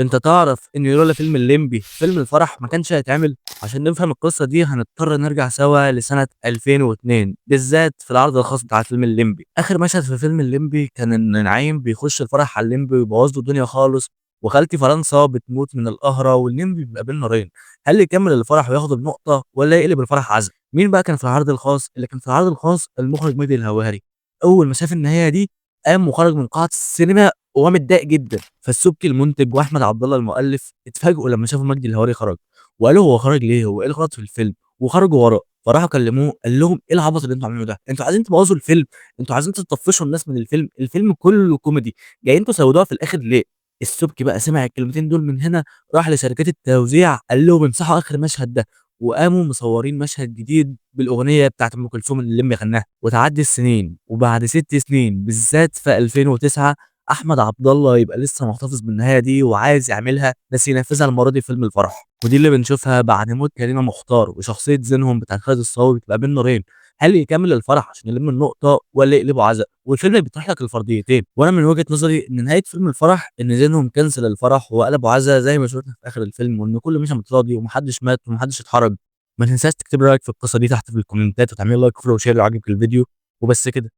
انت تعرف ان لولا فيلم الليمبي فيلم الفرح ما كانش هيتعمل؟ عشان نفهم القصه دي هنضطر نرجع سوا لسنه 2002 بالذات في العرض الخاص بتاع فيلم الليمبي. اخر مشهد في فيلم الليمبي كان ان نعيم بيخش الفرح على الليمبي ويبوظ له الدنيا خالص، وخالتي فرنسا بتموت من القهره والليمبي بيبقى بين نارين. هل يكمل الفرح وياخد النقطه ولا يقلب الفرح عزا؟ مين بقى كان في العرض الخاص؟ اللي كان في العرض الخاص المخرج مجدي الهواري. اول ما شاف النهايه دي قام وخرج من قاعه السينما وهو متضايق جدا. فالسبكي المنتج واحمد عبد الله المؤلف اتفاجئوا لما شافوا مجدي الهواري خرج، وقالوا هو خرج ليه؟ هو ايه الغلط في الفيلم؟ وخرجوا وراه. فراحوا كلموه قال لهم ايه العبط اللي انتوا عاملينه ده؟ انتوا عايزين تبوظوا الفيلم؟ انتوا عايزين تطفشوا الناس من الفيلم؟ الفيلم كله كوميدي، جايين تسودوها في الاخر ليه؟ السبكي بقى سمع الكلمتين دول من هنا، راح لشركات التوزيع قال لهم امسحوا اخر مشهد ده، وقاموا مصورين مشهد جديد بالاغنيه بتاعت ام كلثوم اللي الليمبي غناها. وتعدي السنين وبعد 6 سنين بالذات في 2009 احمد عبد الله يبقى لسه محتفظ بالنهايه دي وعايز يعملها بس ينفذها المره دي في فيلم الفرح. ودي اللي بنشوفها بعد موت كريمه مختار وشخصيه زينهم بتاع خالد الصاوي بتبقى بين نارين. هل يكمل الفرح عشان يلم النقطه ولا يقلبه عزاء؟ والفيلم بيطرح لك الفرضيتين، وانا من وجهه نظري ان نهايه فيلم الفرح ان زينهم كنسل الفرح وقلبه عزاء زي ما شفنا في اخر الفيلم، وان كله مشى متراضي ومحدش مات ومحدش اتحرج. ما تنساش تكتب رايك في القصه دي تحت في الكومنتات وتعمل لايك وفولو وشير لو عجبك الفيديو. وبس كده.